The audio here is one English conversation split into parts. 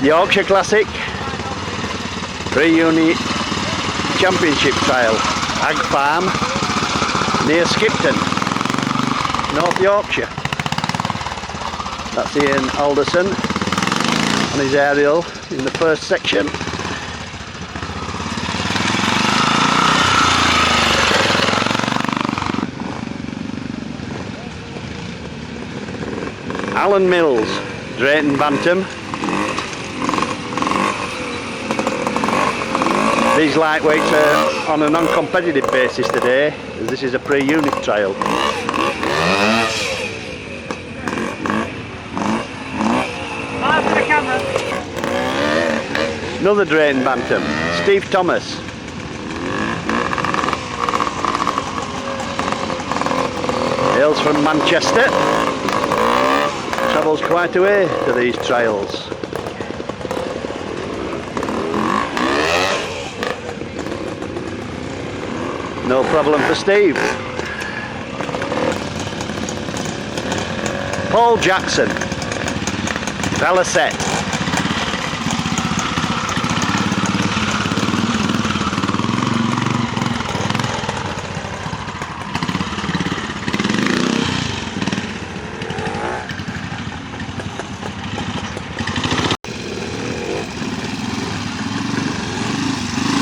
Yorkshire Classic pre-unit championship trial, Hagg Farm near Skipton, North Yorkshire. That's Ian Alderson and his Ariel in the first section. Alan Mills, Drayton Bantam. These lightweights are on a non-competitive basis today, as this is a pre-unit trial. Another Drayton Bantam, Steve Thomas. Hails from Manchester. Travels quite a way to these trials. No problem for Steve. Paul Jackson, Velocet.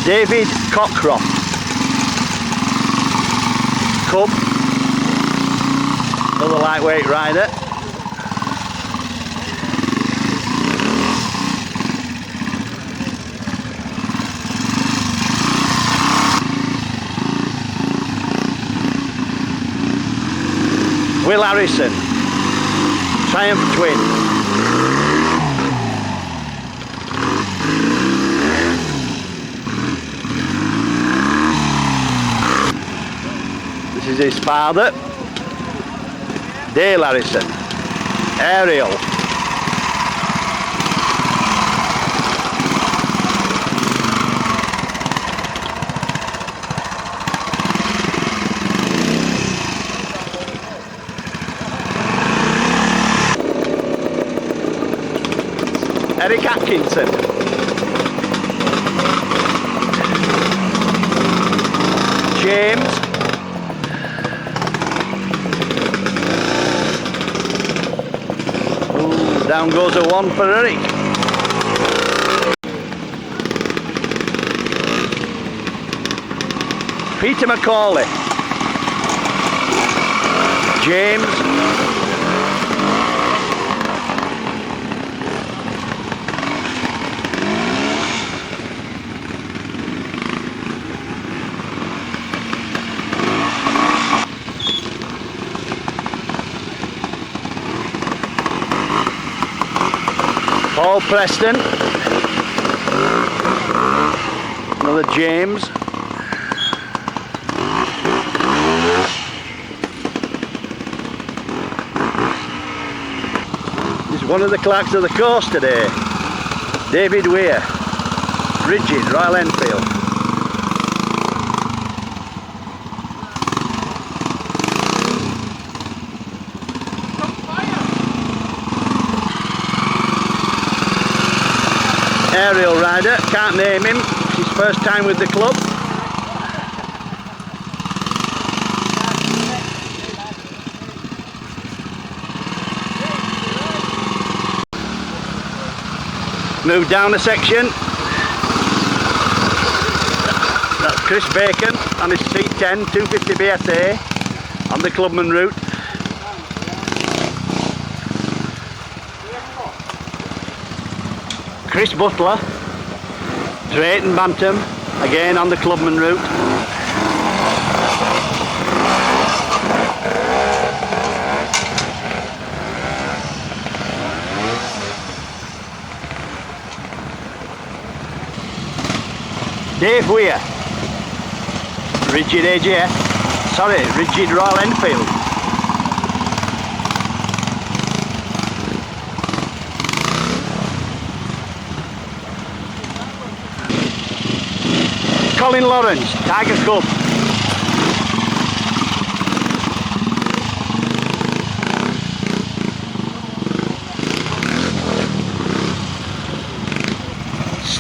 David Cockro, Cub, another lightweight rider. Will Harrison, Triumph Twin. This is his father, Dale Harrison, Ariel. Eric Atkinson. James. Down goes a one for Eric. Peter McCauley. James. Paul Preston, another James, he's one of the Clarks of the course today, David Weir, Rigid, Royal Enfield. Aerial rider, can't name him, it's his first time with the club. Move down a section. That's Chris Bacon on his C10 250 BSA on the Clubman route. Chris Butler, Drayton Bantam, again on the Clubman route. Dave Weir, Rigid AJF, sorry, Rigid Royal Enfield. Colin Lawrence, Tiger Cub.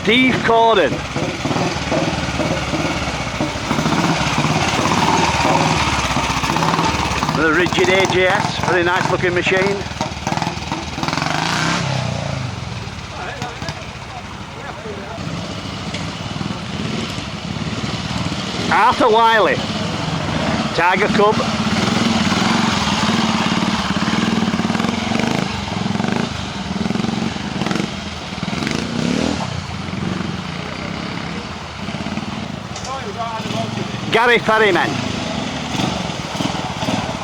Steve Cordin. The rigid AJS, very nice looking machine. Arthur Wiley, Tiger Cub. Gary Ferryman,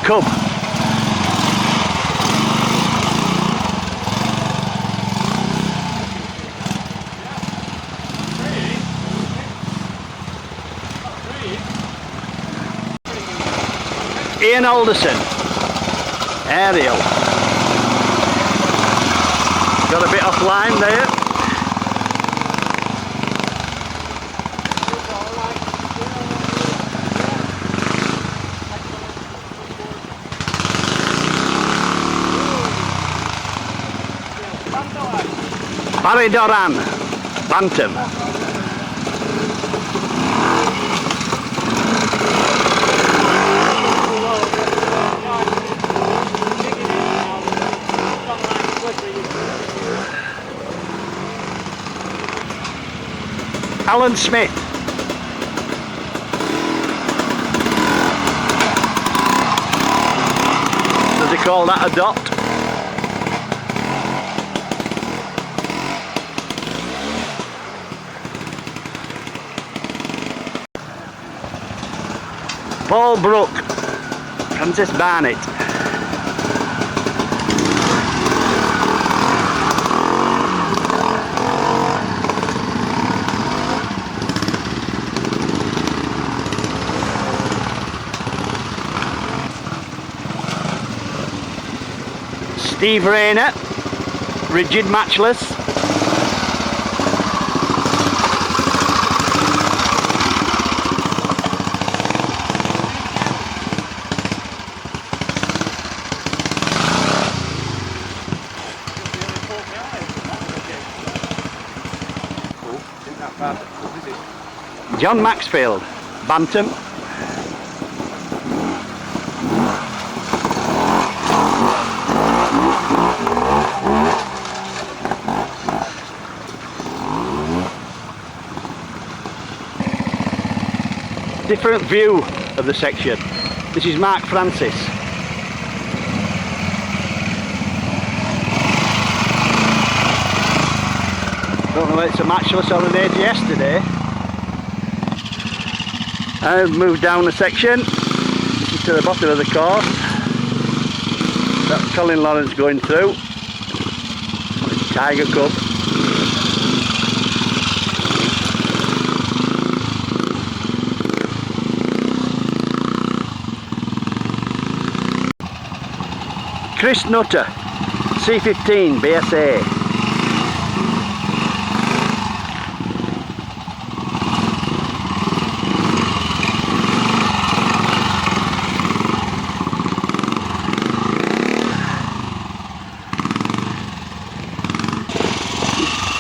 Cub. Ian Alderson, Ariel. Got a bit offline there. Barry Daran, Bantam. Alan Smith. Does he call that a dot? Paul Brooke, Francis Barnett. Steve Raina, rigid matchless. John Maxfield, Bantam. Different view of the section. This is Mark Francis. Don't know whether it's a matchless or an AGS today. I've moved down the section to the bottom of the course. That's Colin Lawrence going through. Tiger Cub. Chris Nutter, C15 BSA.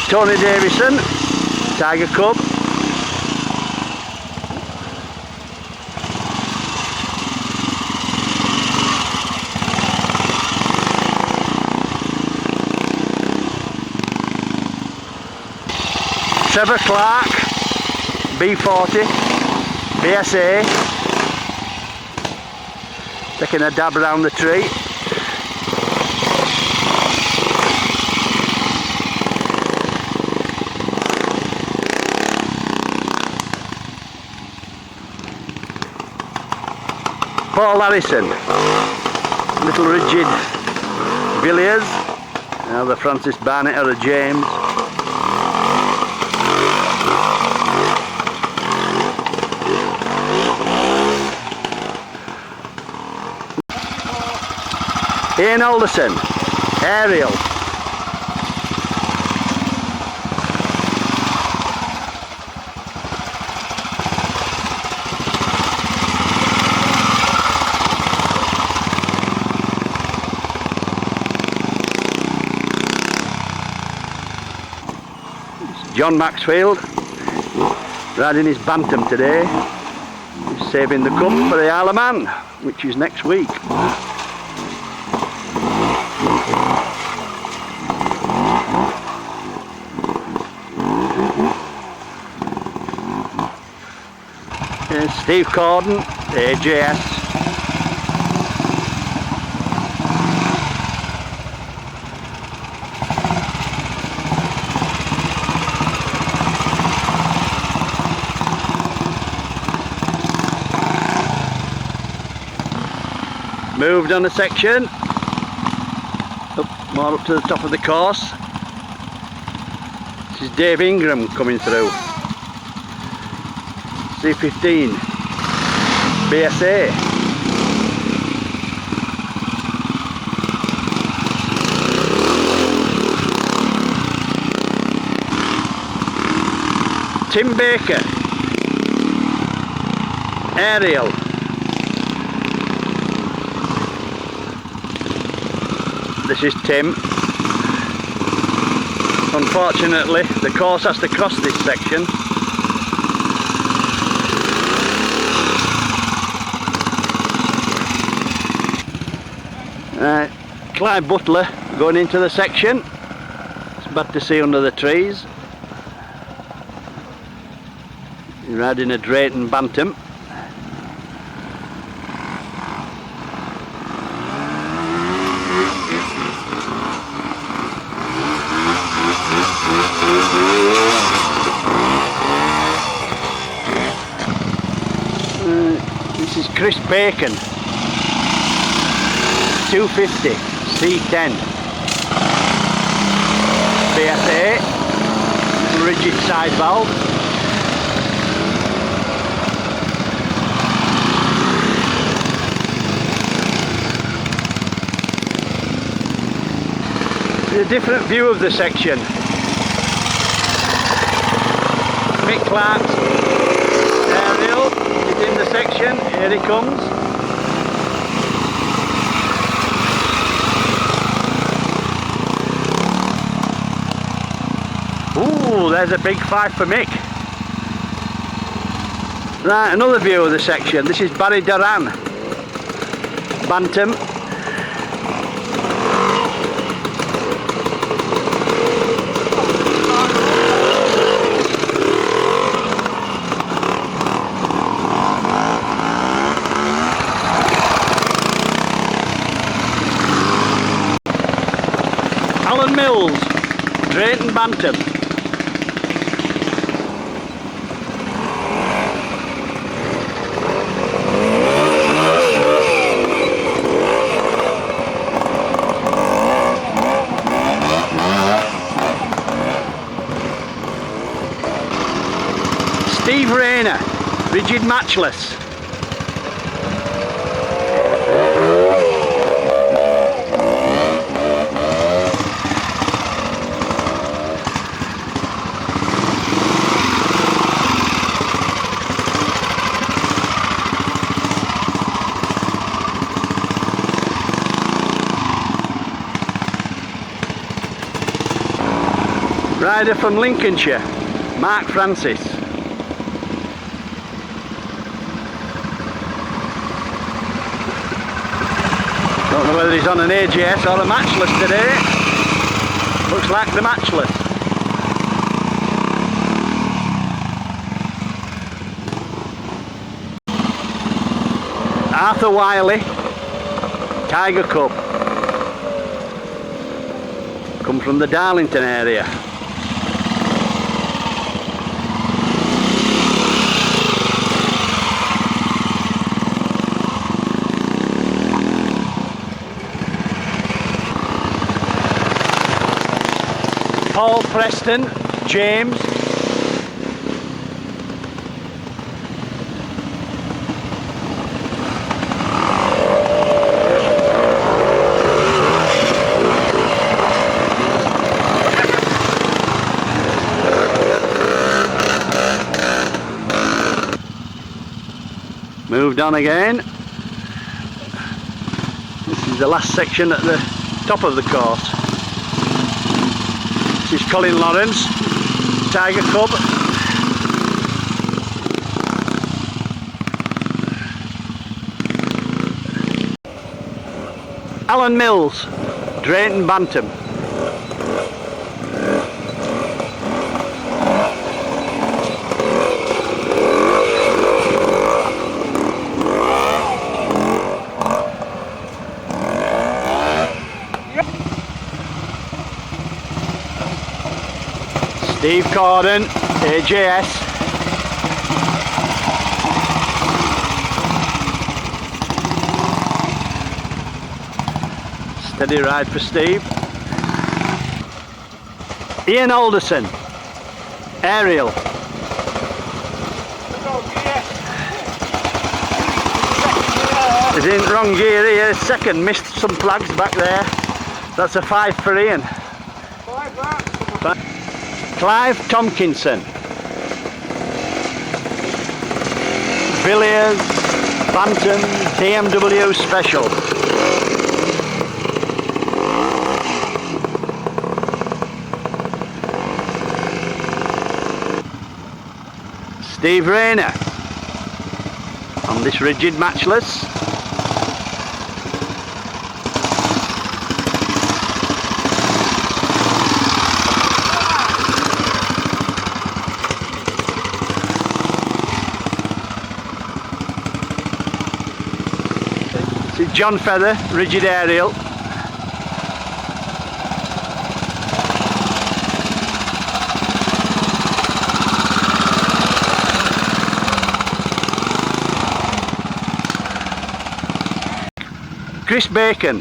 Tony Davison, Tiger Cub. Trevor Clark, B40, BSA. Taking a dab around the tree. Paul Harrison, little rigid Villiers, now the Francis Barnett or the James. Ian Alderson, Ariel. John Maxfield, riding his Bantam today. He's saving the cup for the Isle of Man, which is next week. Here's Steve Cordin, AJS. Moved on a section, more up to the top of the course. This is Dave Ingram coming through. C15 BSA. Tim Baker, Ariel. This is Tim. Unfortunately, the course has to cross this section. Clyde Butler going into the section. It's bad to see under the trees. He's riding a Drayton Bantam. This is Chris Bacon, 250 C10 BSA, rigid side valve. A different view of the section. Mick Clark's Ariel is in the section. Here he comes. Ooh, there's a big 5 for Mick. Right, another view of the section. This is Barry Daran, Bantam. Mills, Drayton Bantam. Steve Raina, rigid matchless. Rider from Lincolnshire, Mark Francis. Don't know whether he's on an AGS or a matchless today. Looks like the matchless. Arthur Wiley, Tiger Cup. Come from the Darlington area. Paul, Preston, James. Moved on again. This is the last section at the top of the course. This is Colin Lawrence, Tiger Cub. Alan Mills, Drayton Bantam. Steve Cordon, AJS. Steady ride for Steve. Ian Alderson, Ariel. He's in wrong gear here, second, missed some flags back there. That's a 5 for Ian. Clive Tomlinson, Villiers, Bantam, BMW Special. Steve Raina on this rigid matchless. This is John Feather, rigid Ariel. Chris Bacon,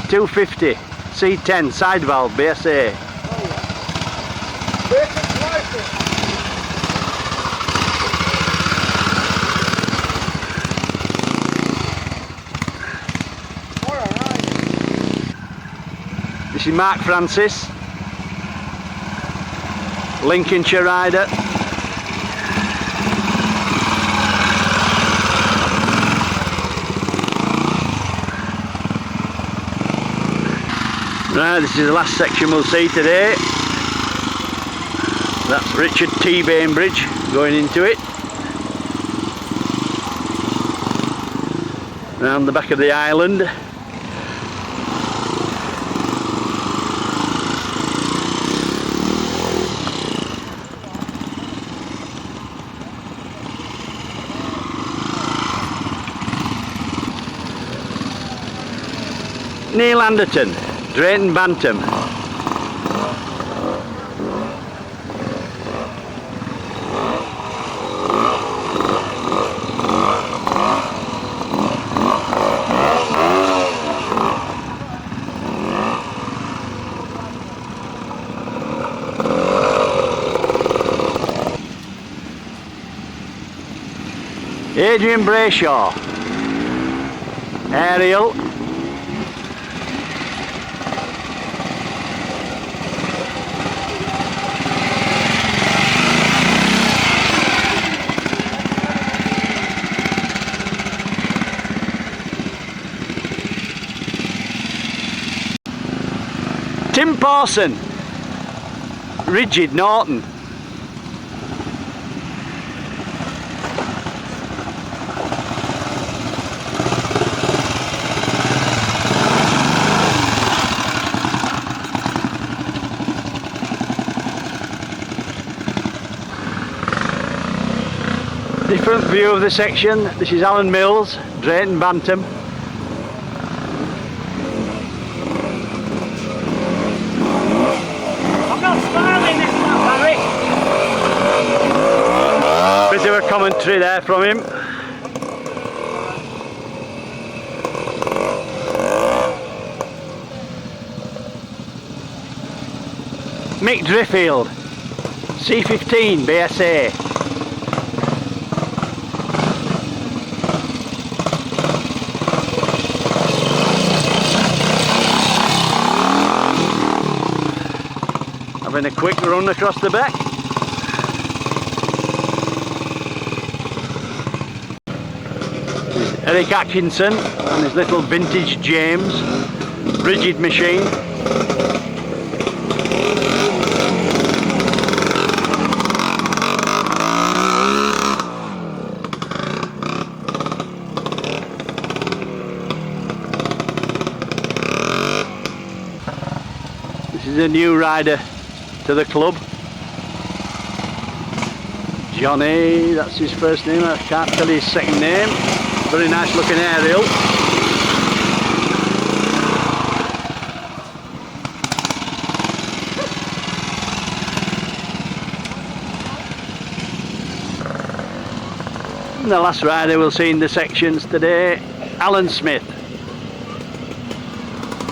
250, C10, side valve, BSA. This is Mark Francis, Lincolnshire rider. Right, this is the last section we'll see today. That's Richard T. Bambridge going into it. Round the back of the island. Neil Anderton, Drayton Bantam. Adrian Brayshaw, Ariel. Tim Parson, rigid Norton. Different view of the section. This is Alan Mills, Drayton Bantam. Bit of a commentary there from him. Mick Driffield, C15 BSA. Having a quick run across the back. Eric Atkinson and his little vintage James rigid machine. new rider to the club. Johnny, that's his first name, I can't tell his second name. Very nice looking Ariel. And the last rider we'll see in the sections today, Alan Smith.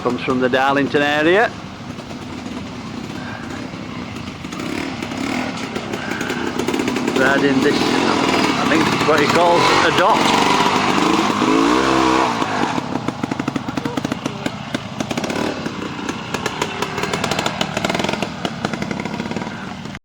Comes from the Darlington area. Riding this, I think it's what he calls a dot.